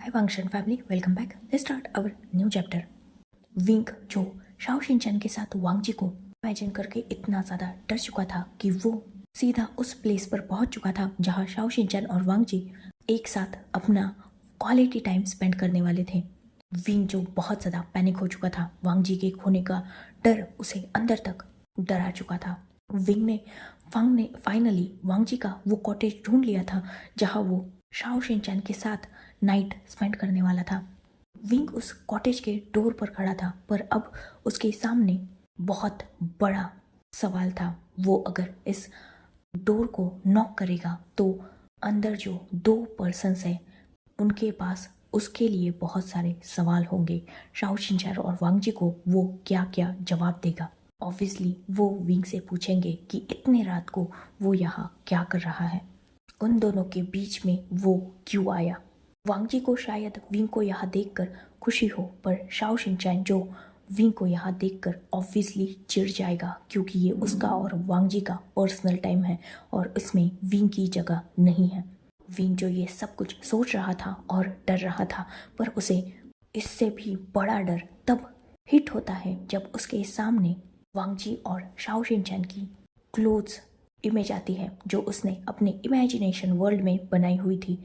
Hi Vangshan family, welcome back. Let's start our new chapter. Wing जो Shao Shinchan के साथ वांगजी को imagine करके इतना ज़्यादा डर चुका था कि वो सीधा उस प्लेस पर पहुंच चुका था जहां शाओ शिनचैन और वांगजी एक साथ अपना क्वालिटी टाइम स्पेंड करने वाले थे। विंग जो बहुत ज़्यादा पैनिक हो चुका था, वांगजी के खोने का डर उसे अंदर तक डरा चुका था। विंग ने फाइनली वांगजी का वो कॉटेज ढूंढ लिया था जहाँ वो शाओ शिनचैन के साथ नाइट स्पेंड करने वाला था। विंग उस कॉटेज के डोर पर खड़ा था, पर अब उसके सामने बहुत बड़ा सवाल था। वो अगर इस डोर को नॉक करेगा तो अंदर जो 2 पर्सन्स हैं उनके पास उसके लिए बहुत सारे सवाल होंगे। शाओ शिनचैन और वांगजी को वो क्या क्या जवाब देगा। ऑब्वियसली वो विंग से पूछेंगे कि इतने रात को वो यहाँ क्या कर रहा है, उन दोनों के बीच में वो क्यों आया। वांगजी को शायद विंग को यहाँ देखकर खुशी हो, पर शाओ शिनचैन जो विंग को यहाँ देखकर ऑब्वियसली चिढ़ जाएगा, क्योंकि ये उसका और वांगजी का पर्सनल टाइम है और इसमें विंग की जगह नहीं है। विंग जो ये सब कुछ सोच रहा था और डर रहा था, पर उसे इससे भी बड़ा डर तब हिट होता है जब उसके सामने वांगजी और शाओ शिनचैन की क्लोथ्स इमेज आती है जो उसने अपने इमेजिनेशन वर्ल्ड में बनाई हुई थी।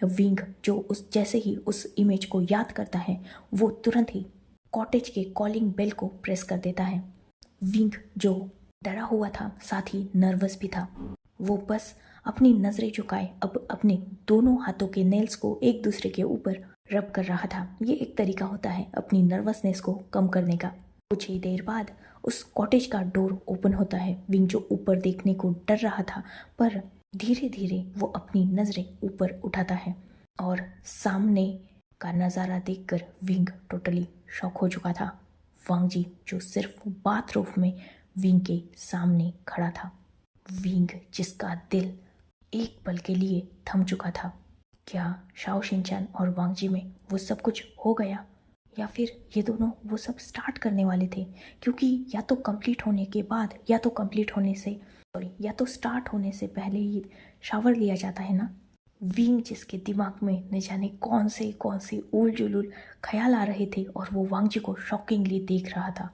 विंग जो उस जैसे ही उस इमेज को याद करता है वो तुरंत ही कॉटेज के कॉलिंग बेल को प्रेस कर देता है। विंग जो डरा हुआ था साथ ही नर्वस भी था, वो बस अपनी नज़रें झुकाए अब अपने दोनों हाथों के नेल्स को एक दूसरे के ऊपर रब कर रहा था। ये एक तरीका होता है अपनी नर्वसनेस को कम करने का। कुछ ही देर बाद उस कॉटेज का डोर ओपन होता है। विंग जो ऊपर देखने को डर रहा था, पर धीरे धीरे वो अपनी नज़रें ऊपर उठाता है और सामने का नज़ारा देखकर विंग टोटली शॉक हो चुका था। वांगजी जो सिर्फ बाथरूम में विंग के सामने खड़ा था। विंग जिसका दिल एक पल के लिए थम चुका था। क्या शाओ शिनचैन और वांगजी में वो सब कुछ हो गया, या फिर ये दोनों वो सब स्टार्ट करने वाले थे? क्योंकि या तो कंप्लीट होने के बाद या तो कंप्लीट होने से या तो स्टार्ट होने से पहले ही शावर लिया जाता है ना। विंग जिसके दिमाग में न जाने कौन से उल जुलूल ख्याल आ रहे थे और वो वांगजी को शॉकिंगली देख रहा था।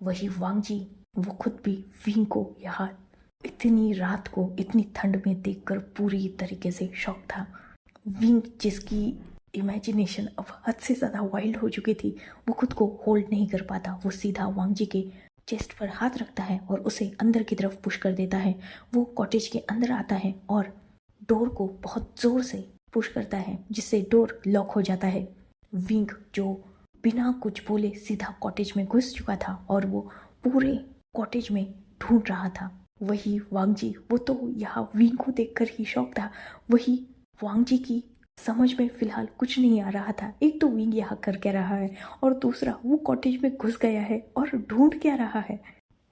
वही वांगजी वो खुद भी विंग को यहाँ इतनी रात को इतनी ठंड में देखकर पूरी तरीके से शॉक था। विंग जिसकी इमेजिनेशन अब हद से ज़्यादा वाइल्ड हो चुकी थी, वो खुद को होल्ड नहीं कर पाता। वो सीधा वांगजी के चेस्ट पर हाथ रखता है और उसे अंदर की तरफ पुश कर देता है। वो कॉटेज के अंदर आता है और डोर को बहुत ज़ोर से पुश करता है, जिससे डोर लॉक हो जाता है। विंग जो बिना कुछ बोले सीधा कॉटेज में घुस चुका था और वो पूरे कॉटेज में ढूंढ रहा था। वही वांगजी वो तो यहाँ विंग को देखकर ही शॉक था। वही वांगजी की समझ में फिलहाल कुछ नहीं आ रहा था। एक तो विंग यहाँ कर क्या रहा है और दूसरा वो कॉटेज में घुस गया है और ढूंढ क्या रहा है।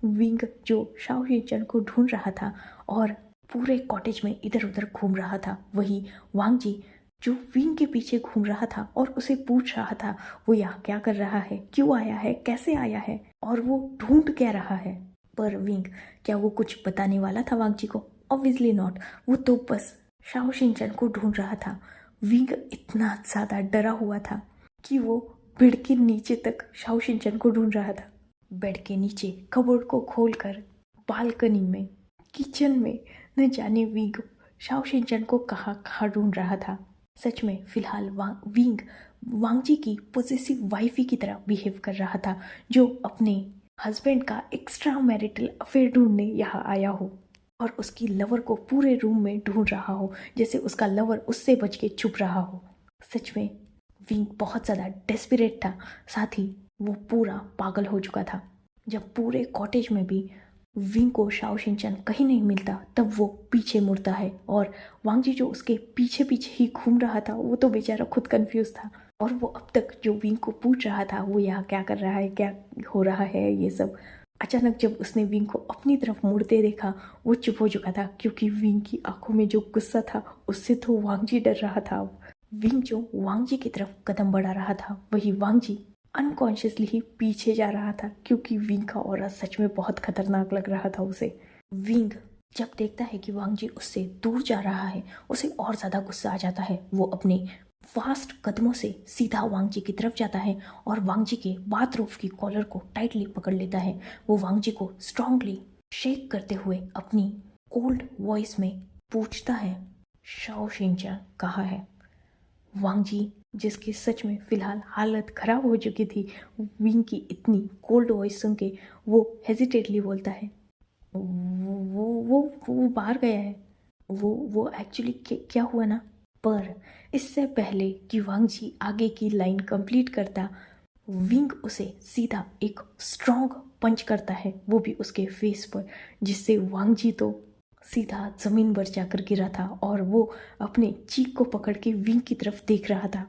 विंग जो शाओ शिनचैन को ढूंढ रहा था और पूरे कॉटेज में इधर उधर घूम रहा था। वही वांगजी जो विंग के पीछे घूम रहा था और उसे पूछ रहा था वो यहाँ क्या कर रहा है, क्यों आया है, कैसे आया है और वो ढूंढ क्या रहा है। पर विंग क्या वो कुछ बताने वाला था वांगजी को? Obviously not. वो तो बस शाओ शिनचैन को ढूंढ रहा था। विंग इतना ज़्यादा डरा हुआ था कि वो बेड के नीचे तक शाओ शिनचैन को ढूंढ रहा था। बेड के नीचे कबोर्ड को खोलकर बालकनी में, किचन में, न जाने विंग शाओ शिनचैन को कहाँ कहाँ ढूंढ रहा था। सच में फिलहाल विंग वांगजी की पॉसेसिव वाइफी की तरह बिहेव कर रहा था, जो अपने हस्बैंड का एक्स्ट्रा मैरिटल अफेयर ढूंढने यहाँ आया हो और उसकी लवर को पूरे रूम में ढूंढ रहा हो, जैसे उसका लवर उससे बच के छुप रहा हो। सच में विंग बहुत ज़्यादा डेस्परेट था, साथ ही वो पूरा पागल हो चुका था। जब पूरे कॉटेज में भी विंग को शाओ शिनचैन कहीं नहीं मिलता, तब वो पीछे मुड़ता है और वांगजी जो उसके पीछे पीछे ही घूम रहा था, वो तो बेचारा खुद कंफ्यूज था। और वो अब तक जो विंग को पूछ रहा था वो यहाँ क्या कर रहा है, क्या हो रहा है, ये सब, अचानक जब उसने विंग को अपनी तरफ मुड़ते देखा वो चुप हो चुका था, क्योंकि विंग की आंखों में जो गुस्सा था उससे तो वांगजी डर रहा था। विंग जो वांगजी की तरफ कदम बढ़ा रहा था, वही वांगजी अनकॉन्शियसली ही पीछे जा रहा था, क्योंकि विंग का ऑरा सच में बहुत खतरनाक लग रहा था उसे। विंग जब देखता है कि वांगजी उससे दूर जा रहा है, उसे और ज़्यादा गुस्सा आ जाता है। वो अपने फास्ट कदमों से सीधा वांग जी की तरफ जाता है और वांग जी के बाथरूफ की कॉलर को टाइटली पकड़ लेता है। वो वांग जी को स्ट्रांगली शेक करते हुए अपनी कोल्ड वॉइस में पूछता है, शाओ शिनचैन कहाँ है? वांग जी, जिसकी सच में फिलहाल हालत खराब हो चुकी थी, विंग की इतनी कोल्ड वॉइस सुन के वो हेजिटेटली बोलता है, वो बाहर गया है। वो एक्चुअली क्या हुआ ना। पर इससे पहले कि वांग जी आगे की लाइन कंप्लीट करता, विंग उसे सीधा एक स्ट्रॉन्ग पंच करता है, वो भी उसके फेस पर, जिससे वांग जी तो सीधा जमीन पर जाकर गिरा था और वो अपने चीक को पकड़ के विंग की तरफ देख रहा था।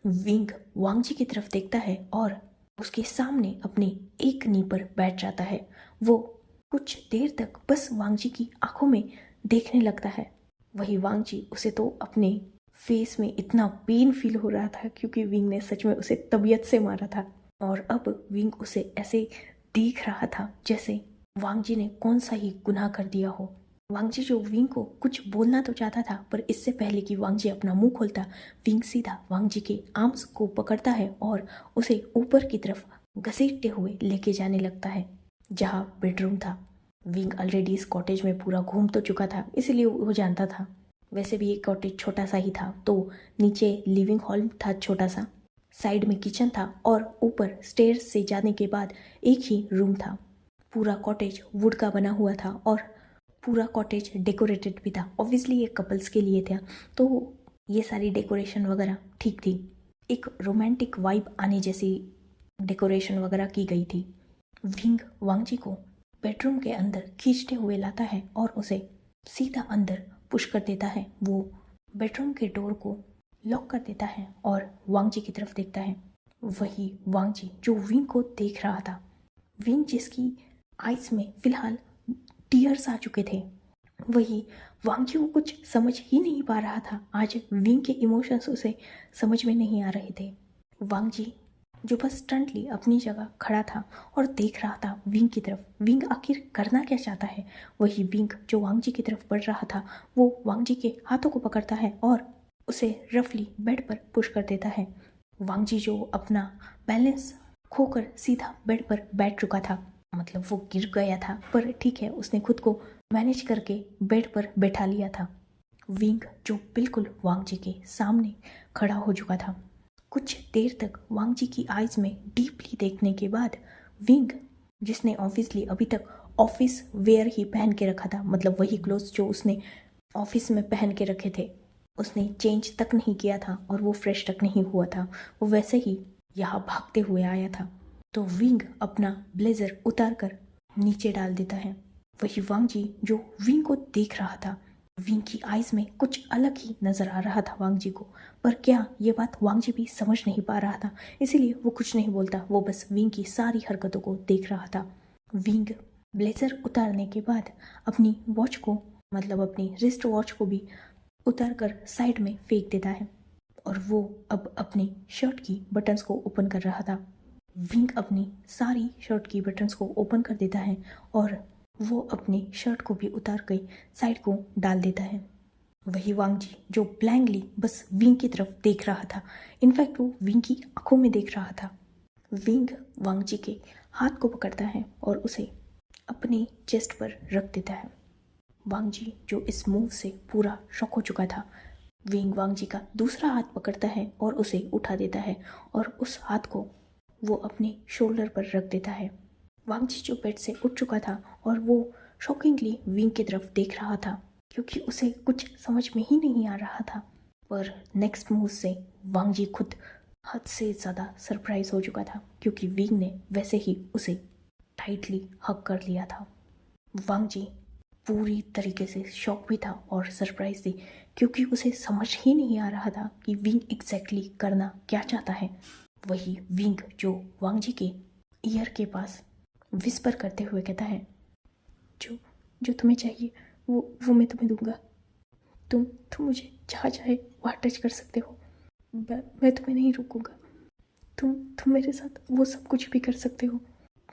विंग वांग जी की तरफ देखता है और उसके सामने अपने एक नी पर बैठ जाता है। वो कुछ देर तक बस वांग जी की आंखों में देखने लगता है। वही वांग जी, उसे तो अपने फेस में इतना पेन फील हो रहा था क्योंकि विंग ने सच में उसे तबीयत से मारा था और अब विंग उसे ऐसे देख रहा था जैसे वांग जी ने कौन सा ही गुनाह कर दिया हो। वांग जी जो विंग को कुछ बोलना तो चाहता था, पर इससे पहले कि वांग जी अपना मुंह खोलता, विंग सीधा वांग जी के आर्म्स को पकड़ता है और उसे ऊपर की तरफ घसीटते हुए लेके जाने लगता है जहाँ बेडरूम था। विंग ऑलरेडी इस कॉटेज में पूरा घूम तो चुका था, इसलिए वो जानता था। वैसे भी ये कॉटेज छोटा सा ही था, तो नीचे लिविंग हॉल था छोटा सा, साइड में किचन था और ऊपर स्टेयर्स से जाने के बाद एक ही रूम था। पूरा कॉटेज वुड का बना हुआ था और पूरा कॉटेज डेकोरेटेड भी था। ऑब्वियसली ये कपल्स के लिए था, तो ये सारी डेकोरेशन वगैरह ठीक थी। एक रोमांटिक वाइब आने जैसी डेकोरेशन वगैरह की गई थी। विंग वांग जी को बेडरूम के अंदर खींचते हुए लाता है और उसे सीधा अंदर पुश कर देता है। वो बेडरूम के डोर को लॉक कर देता है और वांग जी की तरफ देखता है। वही वांग जी जो विंग को देख रहा था, विंग जिसकी आइज में फिलहाल टीयर्स आ चुके थे, वही वांग जी को कुछ समझ ही नहीं पा रहा था। आज विंग के इमोशंस उसे समझ में नहीं आ रहे थे। वांग जी जो बस स्टंटली अपनी जगह खड़ा था और देख रहा था विंग की तरफ। विंग आखिर करना क्या चाहता है? वही विंग जो वांग जी की तरफ बढ़ रहा था, वो वांग जी के हाथों को पकड़ता है और उसे रफली बेड पर पुश कर देता है। वांग जी जो अपना बैलेंस खोकर सीधा बेड पर बैठ चुका था, मतलब वो गिर गया था, पर ठीक है, उसने खुद को मैनेज करके बेड पर बैठा लिया था। विंग जो बिल्कुल वांग जी के सामने खड़ा हो चुका था। कुछ देर तक वांग जी की आइज में डीपली देखने के बाद विंग, जिसने ऑब्वियसली अभी तक ऑफिस वेयर ही पहन के रखा था, मतलब वही क्लोथ्स जो उसने ऑफिस में पहन के रखे थे, उसने चेंज तक नहीं किया था और वो फ्रेश तक नहीं हुआ था, वो वैसे ही यहाँ भागते हुए आया था। तो विंग अपना ब्लेजर उतार कर नीचे डाल देता है। वही वांग जी जो विंग को देख रहा था, विंग की आइज में कुछ अलग ही नजर आ रहा था वांग जी को, पर क्या ये बात वांग जी भी समझ नहीं पा रहा था, इसीलिए वो कुछ नहीं बोलता। वो बस विंग की सारी हरकतों को देख रहा था। विंग ब्लेजर उतारने के बाद अपनी वॉच को, मतलब अपनी रिस्ट वॉच को भी उतार कर साइड में फेंक देता है और वो अब अपनी शर्ट की बटन्स को ओपन कर रहा था। विंग अपनी सारी शर्ट की बटन्स को ओपन कर देता है और वो अपनी शर्ट को भी उतार के साइड को डाल देता है। वही वांग जी जो ब्लैंकली बस विंग की तरफ देख रहा था, इनफैक्ट वो विंग की आंखों में देख रहा था। विंग वांग जी के हाथ को पकड़ता है और उसे अपने चेस्ट पर रख देता है। वांग जी जो इस मूव से पूरा शॉक हो चुका था, विंग वांग जी का दूसरा हाथ पकड़ता है और उसे उठा देता है और उस हाथ को वो अपने शोल्डर पर रख देता है। वांग जी जो बेड से उठ चुका था और वो शॉकिंगली विंग की तरफ देख रहा था क्योंकि उसे कुछ समझ में ही नहीं आ रहा था। पर नेक्स्ट मूव से वांग जी खुद हद से ज़्यादा सरप्राइज हो चुका था क्योंकि विंग ने वैसे ही उसे टाइटली हग कर लिया था। वांग जी पूरी तरीके से शॉक भी था और सरप्राइज थी क्योंकि उसे समझ ही नहीं आ रहा था कि विंग एग्जैक्टली करना क्या चाहता है। वही विंग जो वांग जी के ईयर के पास विस्पर करते हुए कहता है, जो जो तुम्हें चाहिए वो मैं तुम्हें दूंगा। तुम मुझे जहाँ चाहे वहाँ टच कर सकते हो। मैं तुम्हें नहीं रोकूंगा। तुम मेरे साथ वो सब कुछ भी कर सकते हो।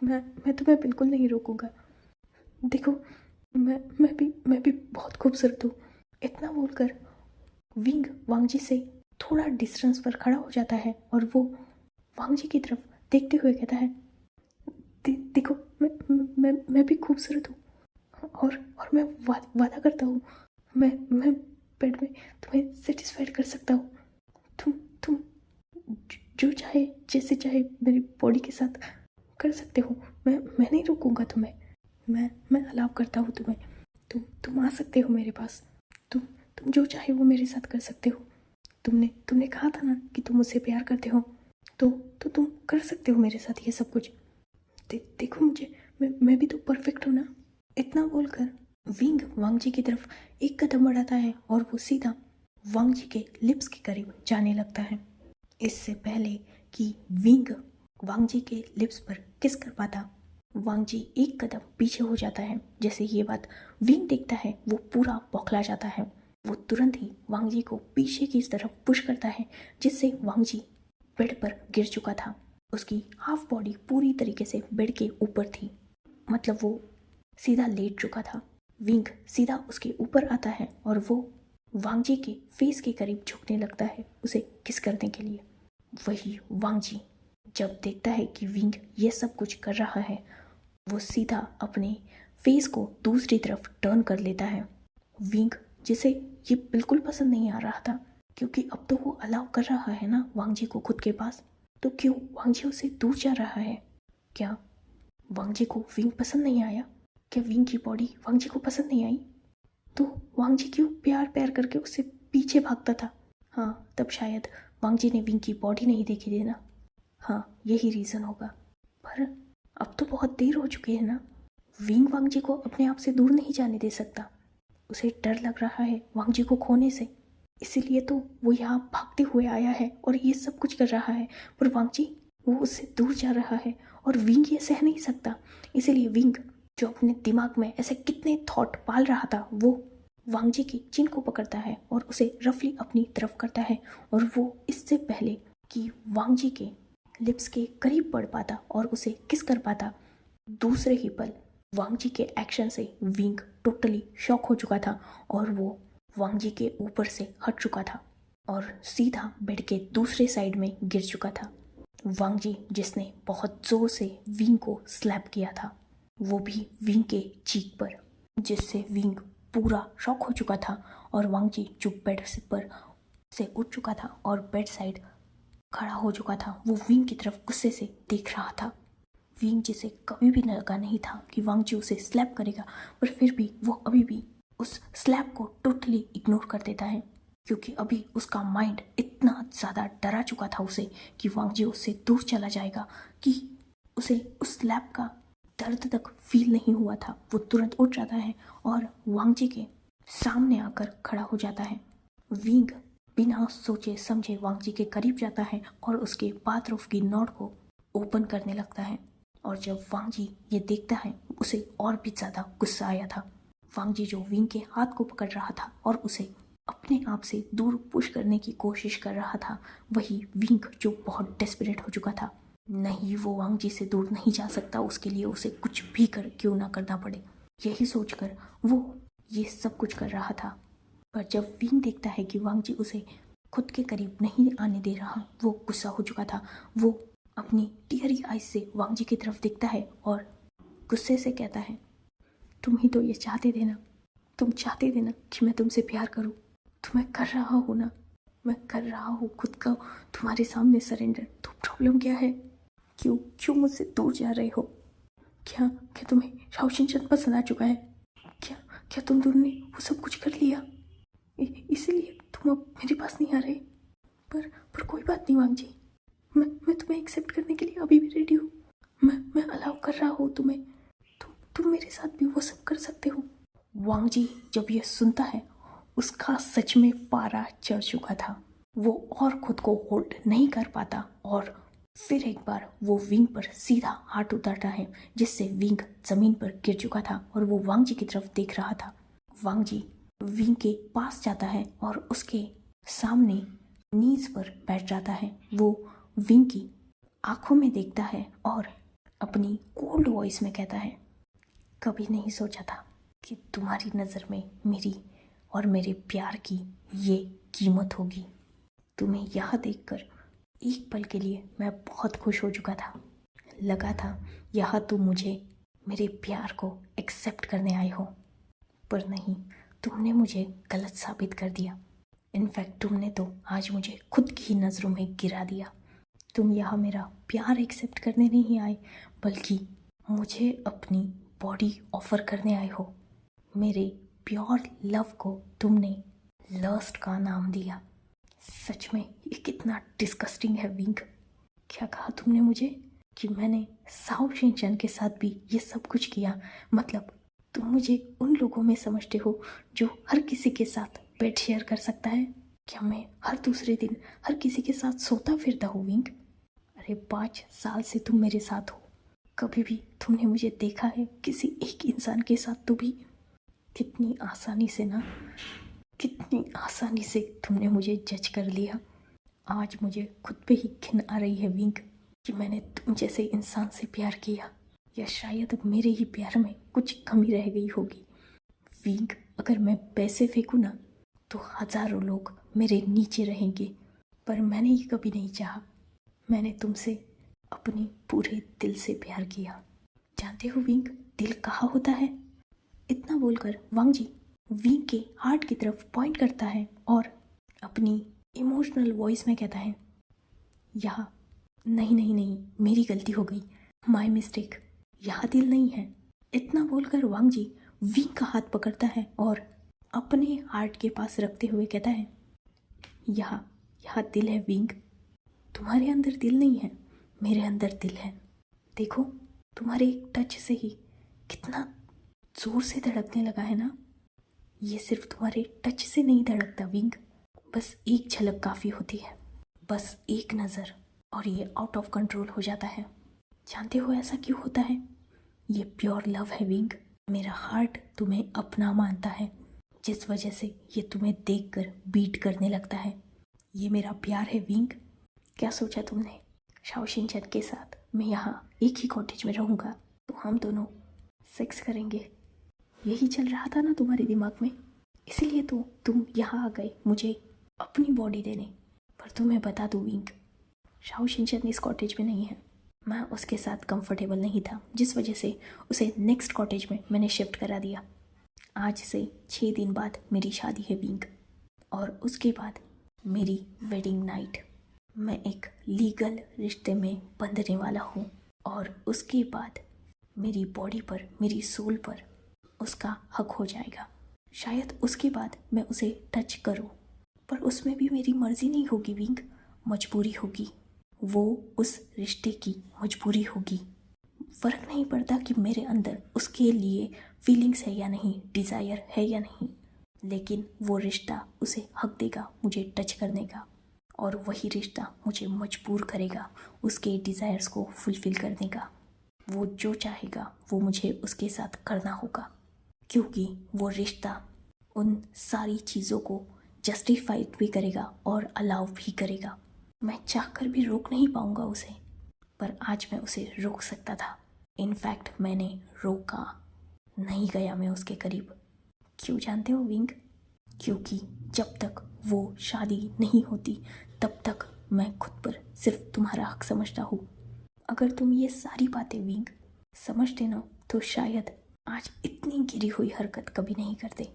मैं तुम्हें बिल्कुल नहीं रोकूंगा। देखो, मैं भी बहुत खूबसूरत हूँ। इतना बोलकर विंग वांग जी से थोड़ा डिस्टेंस पर खड़ा हो जाता है और वो वांग जी की तरफ देखते हुए कहता है, देखो मैं भी खूबसूरत हूँ और मैं वादा करता हूँ मैं बेड में तुम्हें सेटिस्फाइड कर सकता हूँ। तुम जो चाहे जैसे चाहे मेरी बॉडी के साथ कर सकते हो। मैं नहीं रोकूंगा तुम्हें। मैं अलाउ करता हूँ तुम्हें। तुम आ सकते हो मेरे पास। तुम जो चाहे वो मेरे साथ कर सकते हो। तुमने कहा था ना कि तुम मुझसे प्यार करते हो, तो तुम कर सकते हो मेरे साथ ये सब कुछ। देखो मुझे, मैं भी तो परफेक्ट हूँ ना। इतना बोलकर विंग वांग जी की तरफ एक कदम बढ़ाता है और वो सीधा वांग जी के लिप्स के करीब जाने लगता है। इससे पहले कि विंग वांग जी के लिप्स पर किस कर पाता, वांग जी एक कदम पीछे हो जाता है। जैसे ये बात विंग देखता है वो पूरा बौखला जाता है। वो तुरंत ही वांग जी को पीछे की तरफ पुश करता है, जिससे वांग जी बेड पर गिर चुका था। उसकी हाफ बॉडी पूरी तरीके से बेड के ऊपर थी, मतलब वो सीधा लेट चुका था। विंग सीधा उसके ऊपर आता है और वो वांग जी के फेस के करीब झुकने लगता है उसे किस करने के लिए। वही वांग जी जब देखता है कि विंग ये सब कुछ कर रहा है, वो सीधा अपने फेस को दूसरी तरफ टर्न कर लेता है। विंग जिसे ये बिल्कुल पसंद नहीं आ रहा था, क्योंकि अब तो वो अलाउ कर रहा है ना वांग जी को खुद के पास, तो क्यों वांग जी उससे दूर जा रहा है? क्या वांग जी को विंग पसंद नहीं आया? क्या विंग की बॉडी वांग जी को पसंद नहीं आई? तो वांग जी क्यों प्यार प्यार करके उससे पीछे भागता था? हाँ, तब शायद वांग जी ने विंग की बॉडी नहीं देखी थी ना। हाँ, यही रीज़न होगा। पर अब तो बहुत देर हो चुकी है ना। विंग वांग जी को अपने आप से दूर नहीं जाने दे सकता। उसे डर लग रहा है वांग जी को खोने से, इसीलिए तो वो यहाँ भागते हुए आया है और ये सब कुछ कर रहा है। पर वांग जी वो उससे दूर जा रहा है और विंग ये सह नहीं सकता। इसीलिए विंग जो अपने दिमाग में ऐसे कितने थॉट पाल रहा था, वो वांग जी की चिन को पकड़ता है और उसे रफली अपनी तरफ करता है। और वो इससे पहले कि वांग जी के लिप्स के करीब बढ़ पाता और उसे किस कर पाता, दूसरे ही पल वांग जी के एक्शन से विंग टोटली शॉक हो चुका था और वो वांग जी के ऊपर से हट चुका था और सीधा बेड के दूसरे साइड में गिर चुका था। वांग जी जिसने बहुत जोर से विंग को स्लैप किया था, वो भी विंग के चीक पर, जिससे विंग पूरा शॉक हो चुका था। और वांग जी जो बेड पर से उठ चुका था और बेड साइड खड़ा हो चुका था, वो विंग की तरफ गुस्से से देख रहा था। विंग जिसे कभी भी लगा नहीं था कि वांग जी उसे स्लैप करेगा, पर फिर भी वो अभी भी उस स्लैप को टोटली इग्नोर कर देता है, क्योंकि अभी उसका माइंड इतना ज़्यादा डरा चुका था उसे कि वांग जी उससे दूर चला जाएगा कि उसे उस स्लैप का दर्द तक फील नहीं हुआ था। वो तुरंत उठ जाता है और वांग जी के सामने आकर खड़ा हो जाता है। विंग बिना सोचे समझे वांग जी के करीब जाता है और उसके बाथरूम की नॉट को ओपन करने लगता है। और जब वांग जी ये देखता है, उसे और भी ज़्यादा गुस्सा आया था। वांग जी जो विंग के हाथ को पकड़ रहा था और उसे अपने आप से दूर पुश करने की कोशिश कर रहा था, वही विंग जो बहुत डेस्परेट हो चुका था। नहीं, वो वांग जी से दूर नहीं जा सकता, उसके लिए उसे कुछ भी कर क्यों ना करना पड़े, यही सोचकर वो ये सब कुछ कर रहा था। पर जब विंग देखता है कि वांग जी उसे खुद के करीब नहीं आने दे रहा, वो गुस्सा हो चुका था। वो अपनी टीयरी आइज से वांग जी की तरफ देखता है और गुस्से से कहता है, तुम ही तो ये चाहते थे ना, तुम चाहते थे ना कि मैं तुमसे प्यार करूं, तो मैं कर रहा हूँ ना, मैं कर रहा हूँ खुद का तुम्हारे सामने सरेंडर। तो प्रॉब्लम क्या है? क्यों क्यों मुझसे दूर जा रहे हो? क्या क्या तुम्हें शाओशिन चंद पसंद आ चुका है? क्या क्या तुम दोनों ने वो सब कुछ कर लिया, इसीलिए तुम अब मेरे पास नहीं आ रहे? पर कोई बात नहीं वांग जी, मैं तुम्हें एक्सेप्ट करने के लिए अभी भी रेडी हूँ। मैं अलाउ कर रहा हूँ तुम्हें। तुम मेरे साथ भी वो सब कर सकते हो। वांग जी जब ये सुनता है, उसका सच में पारा चढ़ चुका था। वो और खुद को होल्ड नहीं कर पाता और फिर एक बार वो विंग पर सीधा हाथ उतारता है, जिससे विंग जमीन पर गिर चुका था और वो वांग जी की तरफ देख रहा था। वांग जी विंग के पास जाता है और उसके सामने नीज पर बैठ जाता है। वो विंग की आंखों में देखता है और अपनी कोल्ड वॉइस में कहता है, कभी नहीं सोचा था कि तुम्हारी नज़र में मेरी और मेरे प्यार की ये कीमत होगी। तुम्हें यहाँ देखकर एक पल के लिए मैं बहुत खुश हो चुका था। लगा था यहाँ तुम मुझे मेरे प्यार को एक्सेप्ट करने आए हो, पर नहीं, तुमने मुझे गलत साबित कर दिया। इनफैक्ट तुमने तो आज मुझे खुद की ही नज़रों में गिरा दिया। तुम यहाँ मेरा प्यार एक्सेप्ट करने नहीं आए, बल्कि मुझे अपनी बॉडी ऑफर करने आए हो। मेरे प्योर लव को तुमने लस्ट का नाम दिया। सच में ये कितना डिस्गस्टिंग है विंक। क्या कहा तुमने मुझे कि मैंने साओ शिनचैन के साथ भी ये सब कुछ किया? मतलब तुम मुझे उन लोगों में समझते हो जो हर किसी के साथ बेड शेयर कर सकता है? क्या मैं हर दूसरे दिन हर किसी के साथ सोता फिरता हूँ विंक? अरे 5 साल से तुम मेरे साथ हो, कभी भी तुमने मुझे देखा है किसी एक इंसान के साथ? तो भी कितनी आसानी से तुमने मुझे जज कर लिया। आज मुझे खुद पे ही घिन आ रही है विंक कि मैंने तुम जैसे इंसान से प्यार किया, या शायद मेरे ही प्यार में कुछ कमी रह गई होगी। विंक, अगर मैं पैसे फेंकूँ ना तो हजारों लोग मेरे नीचे रहेंगे, पर मैंने ये कभी नहीं चाहा। मैंने तुमसे अपनी पूरे दिल से प्यार किया। जानते हो विंक, दिल कहाँ होता है? इतना बोलकर वांग जी विंक के हार्ट की तरफ पॉइंट करता है और अपनी इमोशनल वॉइस में कहता है, यहाँ नहीं, मेरी गलती हो गई, माय मिस्टेक, यहाँ दिल नहीं है। इतना बोलकर वांग जी विंक का हाथ पकड़ता है और अपने हार्ट के पास रखते हुए कहता है, यहाँ दिल है विंक, तुम्हारे अंदर दिल नहीं है, मेरे अंदर दिल है। देखो, तुम्हारे एक टच से ही कितना जोर से धड़कने लगा है ना। ये सिर्फ तुम्हारे टच से नहीं धड़कता विंक, बस एक झलक काफ़ी होती है, बस एक नज़र, और ये आउट ऑफ कंट्रोल हो जाता है। जानते हो ऐसा क्यों होता है? ये प्योर लव है विंक। मेरा हार्ट तुम्हें अपना मानता है, जिस वजह से ये तुम्हें देखकर बीट करने लगता है। ये मेरा प्यार है विंक। क्या सोचा तुमने शाओ शिनचैन के साथ मैं यहाँ एक ही कॉटेज में रहूँगा तो हम दोनों सेक्स करेंगे? यही चल रहा था ना तुम्हारे दिमाग में, इसीलिए तो तुम यहाँ आ गए मुझे अपनी बॉडी देने। पर तुम्हें बता दूँ विंक, शाओ शिनचैन इस कॉटेज में नहीं है। मैं उसके साथ कंफर्टेबल नहीं था, जिस वजह से उसे नेक्स्ट कॉटेज में मैंने शिफ्ट करा दिया। आज से 6 दिन बाद मेरी शादी है विंक, और उसके बाद मेरी वेडिंग नाइट। मैं एक लीगल रिश्ते में बंधने वाला हूँ, और उसके बाद मेरी बॉडी पर, मेरी सोल पर उसका हक हो जाएगा। शायद उसके बाद मैं उसे टच करूँ, पर उसमें भी मेरी मर्जी नहीं होगी विंक, मजबूरी होगी। वो उस रिश्ते की मजबूरी होगी। फ़र्क नहीं पड़ता कि मेरे अंदर उसके लिए फीलिंग्स है या नहीं, डिज़ायर है या नहीं, लेकिन वो रिश्ता उसे हक देगा मुझे टच करने का, और वही रिश्ता मुझे मजबूर करेगा उसके डिज़ायर्स को फुलफ़िल करने का। वो जो चाहेगा वो मुझे उसके साथ करना होगा, क्योंकि वो रिश्ता उन सारी चीज़ों को जस्टिफाइड भी करेगा और अलाउ भी करेगा। मैं चाहकर भी रोक नहीं पाऊंगा उसे, पर आज मैं उसे रोक सकता था। इनफैक्ट मैंने रोका, नहीं गया मैं उसके करीब। क्यों जानते हो विंक? क्योंकि जब तक वो शादी नहीं होती तब तक मैं खुद पर सिर्फ तुम्हारा हक समझता हूँ। अगर तुम ये सारी बातें विंक समझते ना तो शायद आज इतनी गिरी हुई हरकत कभी नहीं करते।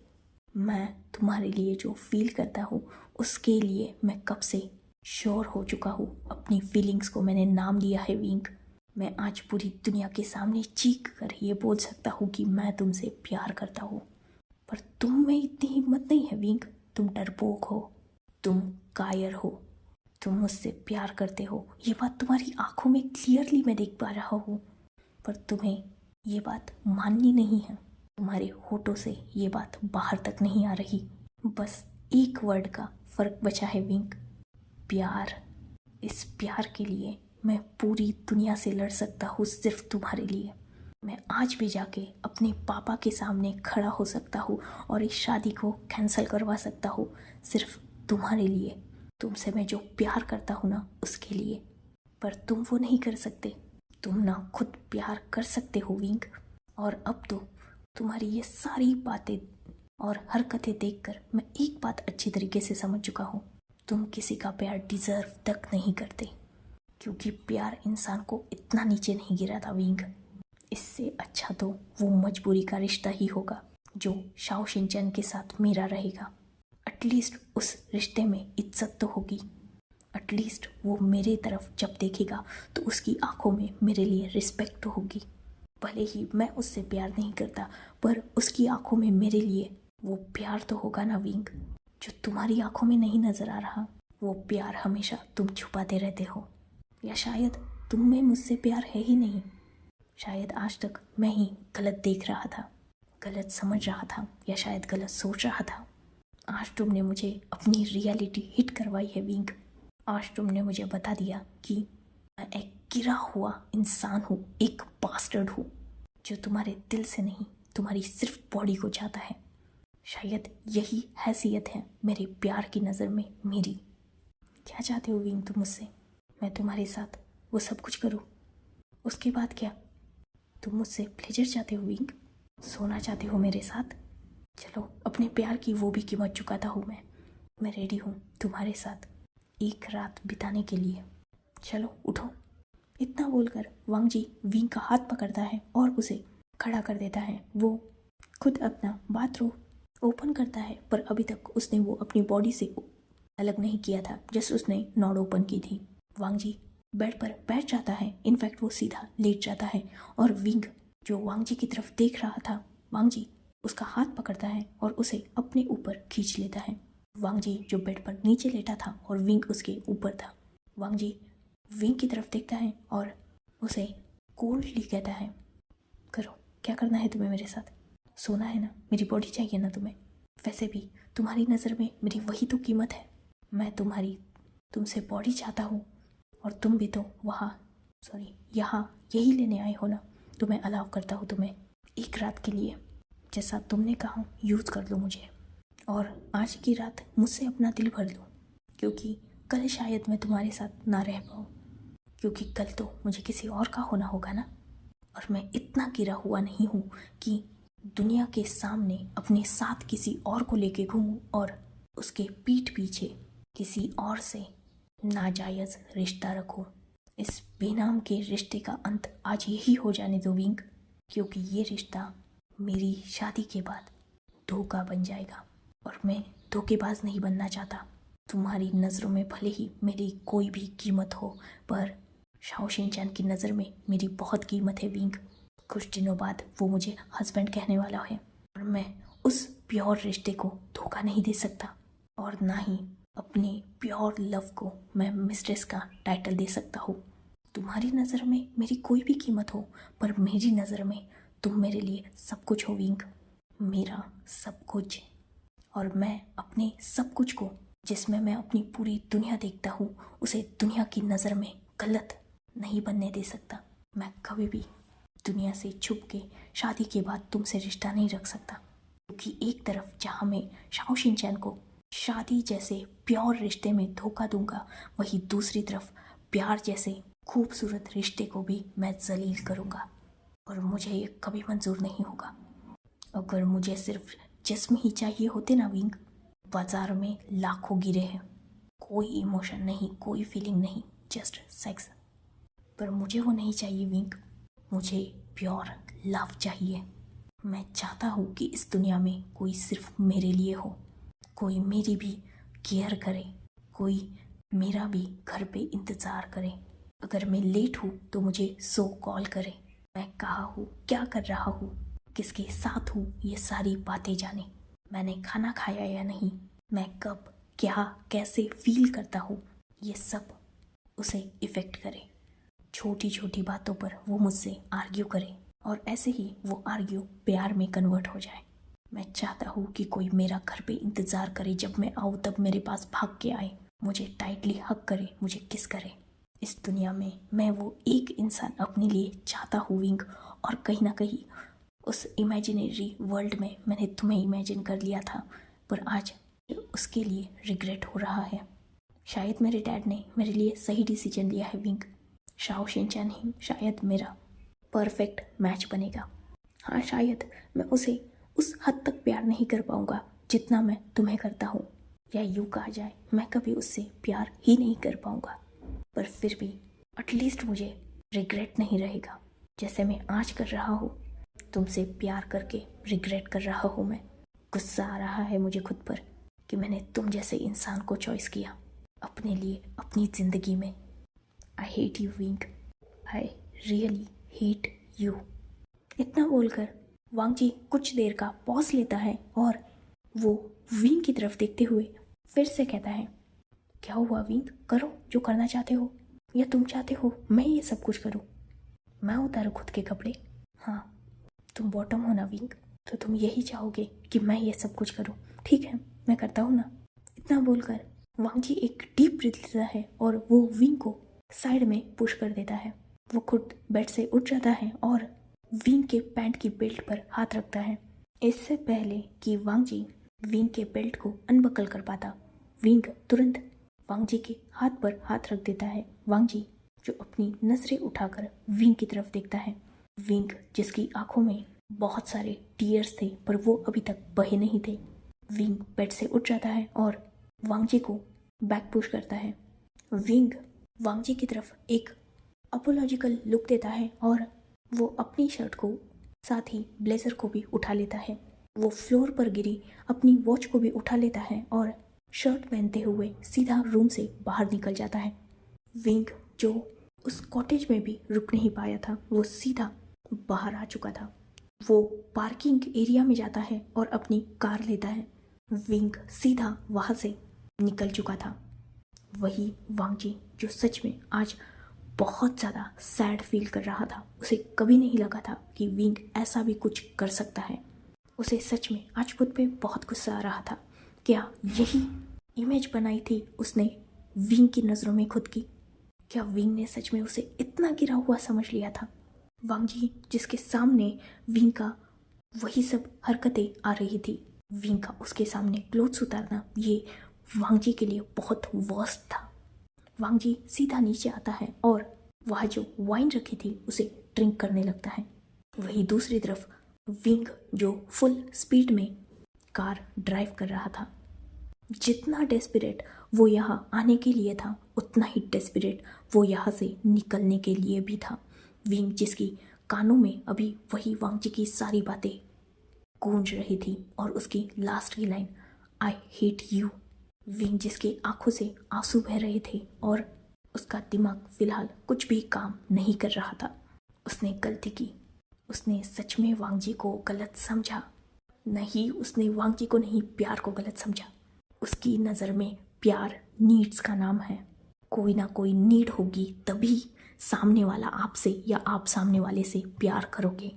मैं तुम्हारे लिए जो फील करता हूँ उसके लिए मैं कब से श्योर हो चुका हूँ। अपनी फीलिंग्स को मैंने नाम दिया है विंक। मैं आज पूरी दुनिया के सामने चीख कर ये बोल सकता हूँ कि मैं तुमसे प्यार करता हूँ, पर तुम में इतनी हिम्मत नहीं है विंक। तुम डरपोक हो, तुम कायर हो, तुम मुझसे प्यार करते हो, ये बात तुम्हारी आंखों में क्लियरली मैं देख पा रहा हूँ, पर तुम्हें ये बात माननी नहीं है। तुम्हारे होठों से ये बात बाहर तक नहीं आ रही। बस एक वर्ड का फ़र्क बचा है विंक, प्यार। इस प्यार के लिए मैं पूरी दुनिया से लड़ सकता हूँ सिर्फ तुम्हारे लिए। मैं आज भी जाके अपने पापा के सामने खड़ा हो सकता हूँ और इस शादी को कैंसिल करवा सकता हूँ सिर्फ तुम्हारे लिए। तुमसे मैं जो प्यार करता हूँ ना उसके लिए, पर तुम वो नहीं कर सकते। तुम ना खुद प्यार कर सकते हो विंक, और अब तो तुम्हारी ये सारी बातें और हरकतें देखकर मैं एक बात अच्छी तरीके से समझ चुका हूँ। तुम किसी का प्यार डिजर्व तक नहीं करते, क्योंकि प्यार इंसान को इतना नीचे नहीं गिराता विंग। इससे अच्छा तो वो मजबूरी का रिश्ता ही होगा जो शाओ शिनचैन के साथ मेरा रहेगा। एटलीस्ट उस रिश्ते में इज्जत तो होगी। एटलीस्ट वो मेरे तरफ जब देखेगा तो उसकी आंखों में मेरे लिए रिस्पेक्ट तो होगी। भले ही मैं उससे प्यार नहीं करता, पर उसकी आंखों में मेरे लिए वो प्यार तो होगा ना विंग, जो तुम्हारी आंखों में नहीं नजर आ रहा। वो प्यार हमेशा तुम छुपाते रहते हो, या शायद तुम में मुझसे प्यार है ही नहीं। शायद आज तक मैं ही गलत देख रहा था, गलत समझ रहा था, या शायद गलत सोच रहा था। आज तुमने मुझे अपनी रियलिटी हिट करवाई है विंग। आज तुमने मुझे बता दिया कि मैं एक गिरा हुआ इंसान हूँ, एक बास्टर्ड हूँ, जो तुम्हारे दिल से नहीं, तुम्हारी सिर्फ बॉडी को चाहता है। शायद यही हैसियत है मेरे प्यार की नज़र में मेरी। क्या चाहते हो विंग तुम मुझसे? मैं तुम्हारे साथ वो सब कुछ करूँ, उसके बाद क्या? तुम मुझसे प्लेजर चाहते हो विंग? सोना चाहते हो मेरे साथ? चलो, अपने प्यार की वो भी कीमत चुकाता हूँ मैं रेडी हूँ तुम्हारे साथ एक रात बिताने के लिए। चलो उठो। इतना बोलकर वांग जी विंग का हाथ पकड़ता है और उसे खड़ा कर देता है। वो खुद अपना बाथरूम ओपन करता है, पर अभी तक उसने वो अपनी बॉडी से अलग नहीं किया था, जस्ट उसने नॉड ओपन की थी। वांग जी बेड पर बैठ जाता है, इनफैक्ट वो सीधा लेट जाता है और विंग जो वांग जी की तरफ देख रहा था, वांग जी उसका हाथ पकड़ता है और उसे अपने ऊपर खींच लेता है। वांग जी जो बेड पर नीचे लेटा था और विंग उसके ऊपर था। वांग जी विंग की तरफ देखता है और उसे कोल्डली कहता है, करो, क्या करना है तुम्हें मेरे साथ? सोना है ना? मेरी बॉडी चाहिए ना तुम्हें? वैसे भी तुम्हारी नज़र में मेरी वही तो कीमत है। मैं तुमसे बॉडी चाहता हूँ, और तुम भी तो यहाँ यही लेने आए हो ना। तो मैं अलाउ करता हूँ तुम्हें एक रात के लिए, जैसा तुमने कहा यूज़ कर लो मुझे, और आज की रात मुझसे अपना दिल भर लो, क्योंकि कल शायद मैं तुम्हारे साथ ना रह पाऊँ, क्योंकि कल तो मुझे किसी और का होना होगा ना। और मैं इतना गिरा हुआ नहीं हूँ कि दुनिया के सामने अपने साथ किसी और को लेके घूमूं और उसके पीठ पीछे किसी और से नाजायज़ रिश्ता रखूं। इस बेनाम के रिश्ते का अंत आज यही हो जाने दो विंग, क्योंकि ये रिश्ता मेरी शादी के बाद धोखा बन जाएगा, और मैं धोखेबाज नहीं बनना चाहता। तुम्हारी नज़रों में भले ही मेरी कोई भी कीमत हो, पर शाओ शिनचैन की नज़र में मेरी बहुत कीमत है विंग। कुछ दिनों बाद वो मुझे हस्बैंड कहने वाला है, और मैं उस प्योर रिश्ते को धोखा नहीं दे सकता, और ना ही अपने प्योर लव को मैं मिस्ट्रेस का टाइटल दे सकता हूँ। तुम्हारी नज़र में मेरी कोई भी कीमत हो, पर मेरी नज़र में तुम मेरे लिए सब कुछ हो विंग, मेरा सब कुछ। और मैं अपने सब कुछ को, जिसमें मैं अपनी पूरी दुनिया देखता हूँ, उसे दुनिया की नज़र में गलत नहीं बनने दे सकता। मैं कभी भी दुनिया से छुप के शादी के बाद तुमसे रिश्ता नहीं रख सकता, क्योंकि एक तरफ जहाँ मैं शाओ शिनचैन को शादी जैसे प्योर रिश्ते में धोखा दूंगा, वही दूसरी तरफ प्यार जैसे खूबसूरत रिश्ते को भी मैं जलील करूंगा, और मुझे ये कभी मंजूर नहीं होगा। अगर मुझे सिर्फ जिस्म ही चाहिए होते ना विंग, बाजार में लाखों गिरे हैं, कोई इमोशन नहीं, कोई फीलिंग नहीं, जस्ट सेक्स, पर मुझे वो नहीं चाहिए विंग। मुझे प्योर लव चाहिए। मैं चाहता हूँ कि इस दुनिया में कोई सिर्फ मेरे लिए हो, कोई मेरी भी केयर करे, कोई मेरा भी घर पे इंतज़ार करे। अगर मैं लेट हूँ तो मुझे सो कॉल करे, मैं कहाँ हूँ, क्या कर रहा हूँ, किसके साथ हूँ, ये सारी बातें जाने। मैंने खाना खाया या नहीं, मैं कब क्या कैसे फील करता हूँ, ये सब उसे इफ़ेक्ट करे। छोटी छोटी बातों पर वो मुझसे आर्ग्यू करे, और ऐसे ही वो आर्ग्यू प्यार में कन्वर्ट हो जाए। मैं चाहता हूँ कि कोई मेरा घर पे इंतज़ार करे, जब मैं आऊँ तब मेरे पास भाग के आए, मुझे टाइटली हग करे, मुझे किस करे। इस दुनिया में मैं वो एक इंसान अपने लिए चाहता हूँ विंग, और कहीं ना कहीं उस इमेजिनरी वर्ल्ड में मैंने तुम्हें इमेजिन कर लिया था, पर आज उसके लिए रिग्रेट हो रहा है। शायद मेरे डैड ने मेरे लिए सही डिसीजन लिया है विंग। शाओ शिनचैन ही शायद मेरा परफेक्ट मैच बनेगा। हाँ, शायद मैं उसे उस हद तक प्यार नहीं कर पाऊँगा जितना मैं तुम्हें करता हूँ, या यूँ कहा जाए मैं कभी उससे प्यार ही नहीं कर पाऊँगा, पर फिर भी एटलीस्ट मुझे रिग्रेट नहीं रहेगा जैसे मैं आज कर रहा हूँ। तुमसे प्यार करके रिग्रेट कर रहा हूँ मैं। गुस्सा आ रहा है मुझे खुद पर कि मैंने तुम जैसे इंसान को चॉइस किया अपने लिए अपनी ज़िंदगी में। I hate you wing, I really hate you. इतना बोलकर वांग जी कुछ देर का पॉज लेता है और वो विंग की तरफ देखते हुए फिर से कहता है, क्या हुआ विंग, करो जो करना चाहते हो, या तुम चाहते हो मैं ये सब कुछ करूँ? मैं उतारूँ खुद के कपड़े? हाँ, तुम बॉटम हो ना विंग, तो तुम यही चाहोगे कि मैं ये सब कुछ करूँ। ठीक है, मैं करता हूँ ना। इतना बोलकर वांग जी एक डीप ब्रीथ लेता है और वो विंग को साइड में पुश कर देता है। वो खुद बेड से उठ जाता है और विंग के पैंट की बेल्ट पर हाथ रखता है। इससे पहले कि वांग जी विंग के बेल्ट को अनबकल कर पाता, विंग तुरंत वांग जी के हाथ पर हाथ रख देता है। वांग जी जो अपनी नजरें उठाकर विंग की तरफ देखता है। विंग जिसकी आंखों में बहुत सारे टीयर्स थे पर वो अभी तक बहे नहीं थे। विंग बेड से उठ जाता है और वांग जी को बैक पुश करता है। विंग वांग जी की तरफ एक अपोलॉजिकल लुक देता है और वो अपनी शर्ट को साथ ही ब्लेजर को भी उठा लेता है। वो फ्लोर पर गिरी अपनी वॉच को भी उठा लेता है और शर्ट पहनते हुए सीधा रूम से बाहर निकल जाता है। विंग जो उस कॉटेज में भी रुक नहीं पाया था, वो सीधा बाहर आ चुका था। वो पार्किंग एरिया में जाता है और अपनी कार लेता है। विंग सीधा वहाँ से निकल चुका था। वही वांग जी जो सच में आज बहुत ज़्यादा सैड फील कर रहा था। उसे कभी नहीं लगा था कि विंग ऐसा भी कुछ कर सकता है। उसे सच में आज खुद पे बहुत गुस्सा आ रहा था। क्या यही इमेज बनाई थी उसने विंग की नज़रों में खुद की? क्या विंग ने सच में उसे इतना गिरा हुआ समझ लिया था? वांग जी जिसके सामने विंग का वही सब हरकतें आ रही थी, विंग का उसके सामने क्लोथ्स उतारना, ये वांग जी के लिए बहुत वर्स्ट था। वांग जी सीधा नीचे आता है और वह जो वाइन रखी थी उसे ड्रिंक करने लगता है। वही दूसरी तरफ विंग जो फुल स्पीड में कार ड्राइव कर रहा था। जितना डेस्परेट वो यहाँ आने के लिए था उतना ही डेस्परेट वो यहाँ से निकलने के लिए भी था। विंग जिसकी कानों में अभी वही वांग जी की सारी बातें गूंज रही थी और उसकी लास्ट की line, I hate you. Wing जिसकी आंखों से आंसू बह रहे थे और उसका दिमाग फिलहाल कुछ भी काम नहीं कर रहा था। उसने गलती की। उसने सच में वांग जी को गलत समझा। नहीं, उसने वांग जी को नहीं, प्यार को गलत समझा। उसकी नज़र में प्यार नीड्स का नाम है। कोई ना कोई नीड होगी तभी सामने वाला आपसे या आप सामने वाले से प्यार करोगे।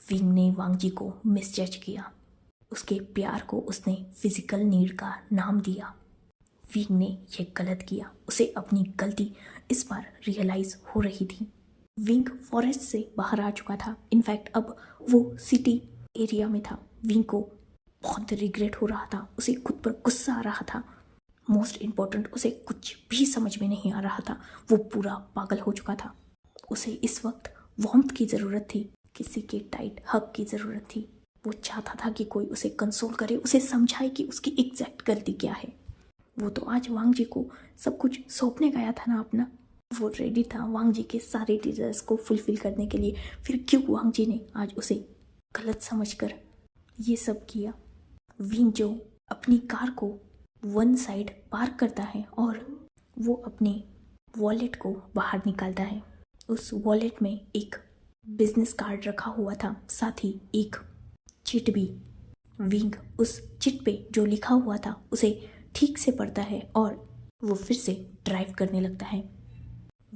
विंग ने वांग जी को मिसजज किया। उसके प्यार को उसने फिजिकल नीड का नाम दिया। विंग ने यह गलत किया। उसे अपनी गलती इस बार रियलाइज हो रही थी। विंग फॉरेस्ट से बाहर आ चुका था। इनफैक्ट अब वो सिटी एरिया में था। विंग को बहुत रिग्रेट हो रहा था। उसे खुद पर गुस्सा आ रहा था। मोस्ट इम्पोर्टेंट, उसे कुछ भी समझ में नहीं आ रहा था। वो पूरा पागल हो चुका था। उसे इस वक्त वार्मथ की ज़रूरत थी, किसी के टाइट हग की ज़रूरत थी। वो चाहता था कि कोई उसे कंसोल करे, उसे समझाए कि उसकी एग्जैक्ट गलती क्या है। वो तो आज वांग जी को सब कुछ सौंपने गया था ना अपना। वो रेडी था वांग जी के सारे डिज़ायर्स को फुलफिल करने के लिए। फिर क्यों वांग जी ने आज उसे गलत समझकर ये सब किया? विंग जो अपनी कार को वन साइड पार्क करता है और वो अपने वॉलेट को बाहर निकालता है। उस वॉलेट में एक बिजनेस कार्ड रखा हुआ था, साथ ही एक चिट भी। विंग उस चिट पे जो लिखा हुआ था उसे ठीक से पढ़ता है और वो फिर से ड्राइव करने लगता है।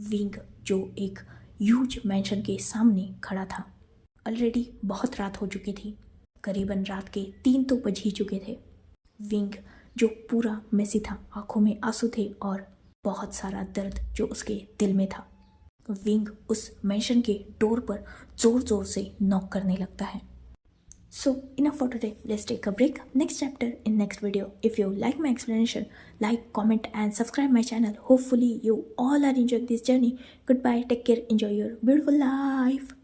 विंग जो एक ह्यूज मैंशन के सामने खड़ा था। ऑलरेडी बहुत रात हो चुकी थी, करीबन रात के 3 तो बज ही चुके थे। विंग जो पूरा मेसी था, आंखों में आंसू थे और बहुत सारा दर्द जो उसके दिल में था। विंग उस मैंशन के डोर पर जोर जोर से नॉक करने लगता है। So enough for today. Let's take a break. Next chapter in next video. If you like my explanation, like, comment and subscribe my channel. Hopefully you all are enjoying this journey. Goodbye. Take care. Enjoy your beautiful life.